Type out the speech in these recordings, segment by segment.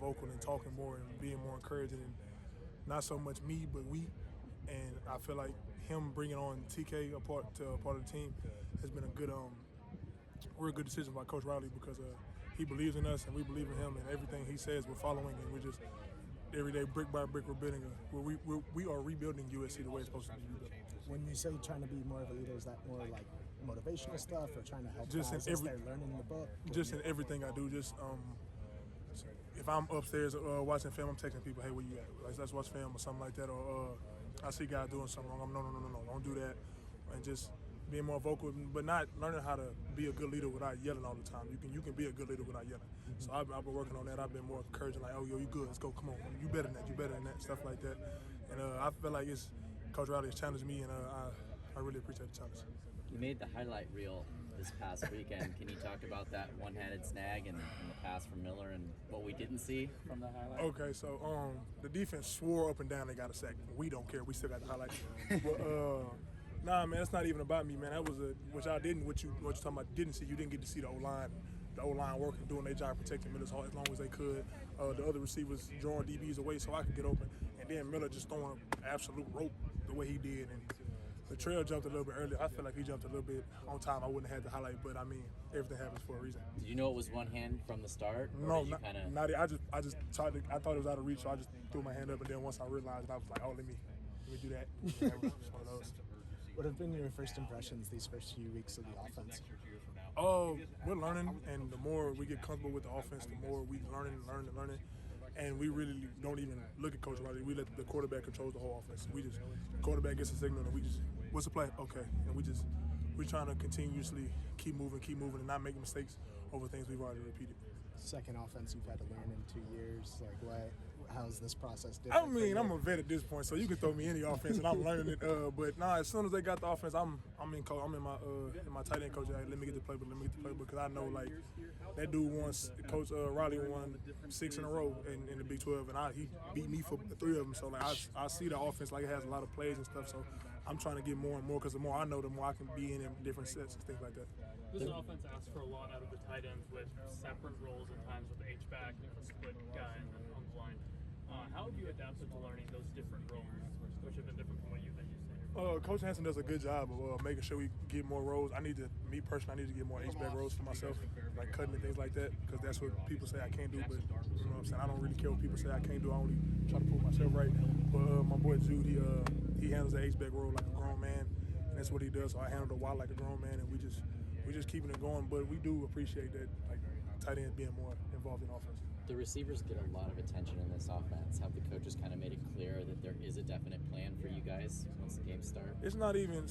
vocal and talking more and being more encouraging, and not so much me, but we. And I feel like him bringing on TK a part of the team has been a good, real good decision by Coach Riley, because he believes in us and we believe in him, and everything he says we're following, and we're just every day, brick by brick, we're building. We are rebuilding USC the way it's supposed to be rebuilt. When you say trying to be more of a leader, is that more like motivational stuff, or trying to help just guys as they're learning the book? Just in everything I do. Just if I'm upstairs watching film, I'm texting people, hey, where you at? Like, let's watch film or something like that. Or I see guys doing something wrong. I'm no, don't do that. And just being more vocal, but not learning how to be a good leader without yelling all the time. You can be a good leader without yelling. So I've been working on that. I've been more encouraging, like, oh, yo, you good, let's go, come on. You better than that, stuff like that. And I feel like Coach Riley has challenged me, and I really appreciate the challenge. You made the highlight reel this past weekend. Can you talk about that one-handed snag and the pass from Miller and what we didn't see from the highlight? Okay, so the defense swore up and down they got a sack. We don't care. We still got the highlight. But nah, man, it's not even about me, man. That was what y'all didn't, what you talking about didn't see. You didn't get to see the O-line working, doing their job, protecting Miller as long as they could. The other receivers drawing DBs away so I could get open, and then Miller just throwing an absolute rope the way he did. And the trail jumped a little bit earlier. I feel like he jumped a little bit on time. I wouldn't have had the highlight, but I mean, everything happens for a reason. Did you know it was one hand from the start? No, not. I just tried to. I thought it was out of reach, so I just threw my hand up, and then once I realized it, I was like, oh, let me do that. It was one of those. What have been your first impressions these first few weeks of the offense? We're learning, and the more we get comfortable with the offense, the more we learning. And we really don't even look at Coach Riley. We let the quarterback control the whole offense. The quarterback gets a signal, and we just, what's the play? Okay. And we're trying to continuously keep moving, and not make mistakes over things we've already repeated. Second offense you've had to learn in 2 years. Like, how's this process different? I mean, I'm a vet at this point, so you can throw me any offense, and I'm learning it. But nah, as soon as they got the offense, I'm in my tight end coach. Let me get the playbook, because I know, like, that dude once, Coach Riley won 6 in a row in the Big 12, and he beat me for 3 of them. So like, I see the offense like it has a lot of plays and stuff. So I'm trying to get more and more, because the more I know, the more I can be in different sets and things like that. This offense asks for a lot out of the tight ends with separate roles at times with the H-back, a split guy on the line. How have you adapted to learning those different roles, which have been different from what you've been used to? Coach Hansen does a good job of making sure we get more roles. I need to get more H-back roles for myself, like cutting and things like that, because that's what people say I can't do. But you know what I'm saying? I don't really care what people say I can't do. I only try to prove myself right. But my boy Jude, he handles the H-back role like a grown man, and that's what he does. So I handle the Y like a grown man, and we just keeping it going. But we do appreciate that, like, tight end being more involved in offense. The receivers get a lot of attention in this offense. Have the coaches kind of made it clear that there is a definite plan for you guys once the games start? It's not even,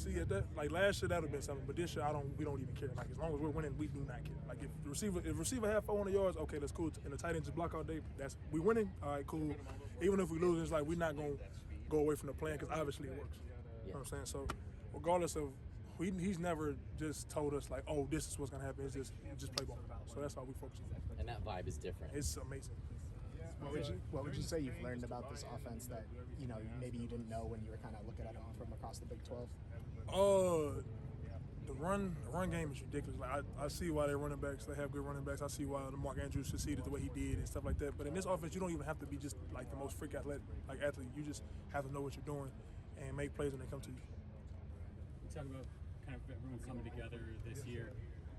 like last year that would have been something, but this year we don't even care. Like, as long as we're winning, we do not care. Like, if receiver have 400 yards, okay, that's cool. And the tight end just block all day, we winning, all right, cool. Even if we lose, it's like we're not going to go away from the plan, because obviously it works. You know what I'm saying? So regardless of, he's never just told us, like, oh, this is what's going to happen. It's just play ball. So that's all we focus on. And that vibe is different. It's amazing. What would you say you've learned about this offense that, you know, maybe you didn't know when you were kind of looking at them from across the Big 12? The run game is ridiculous. Like, I see why they're running backs. They have good running backs. I see why Mark Andrews succeeded the way he did and stuff like that. But in this offense, you don't even have to be just like the most freak athlete. You just have to know what you're doing and make plays when they come to you. You talk about kind of everyone coming together this year.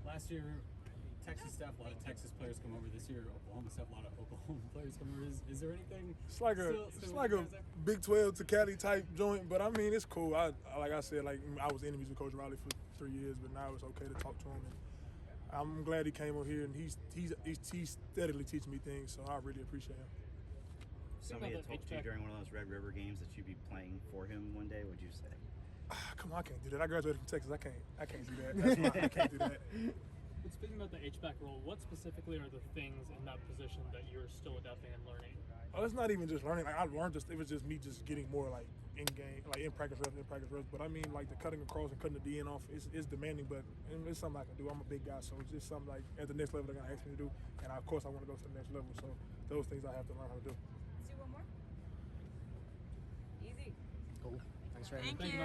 Last year, Texas staff, a lot of Texas players come over. This year, Oklahoma staff, a lot of Oklahoma players come over. Is there anything? It's like a Big 12 to Cali type joint, but I mean, it's cool. I was enemies with Coach Riley for 3 years, but now it's okay to talk to him. And I'm glad he came over here, and he's steadily teaching me things, so I really appreciate him. Somebody had told you during one of those Red River games that you'd be playing for him one day. What'd you say? Come on, I can't do that. I graduated from Texas. I can't do that. That's why I can't do that. But speaking about the H-back role, what specifically are the things in that position that you're still adapting and learning? Oh, it's not even just learning. Like, I learned it was just me just getting more like in game, like in practice reps. But I mean, like the cutting across and cutting the DN off is demanding, but it's something I can do. I'm a big guy, so it's just something like at the next level they're gonna ask me to do, and of course I want to go to the next level. So those things I have to learn how to do. Let's do one more. Easy. Cool. Thanks for having me. Thank you.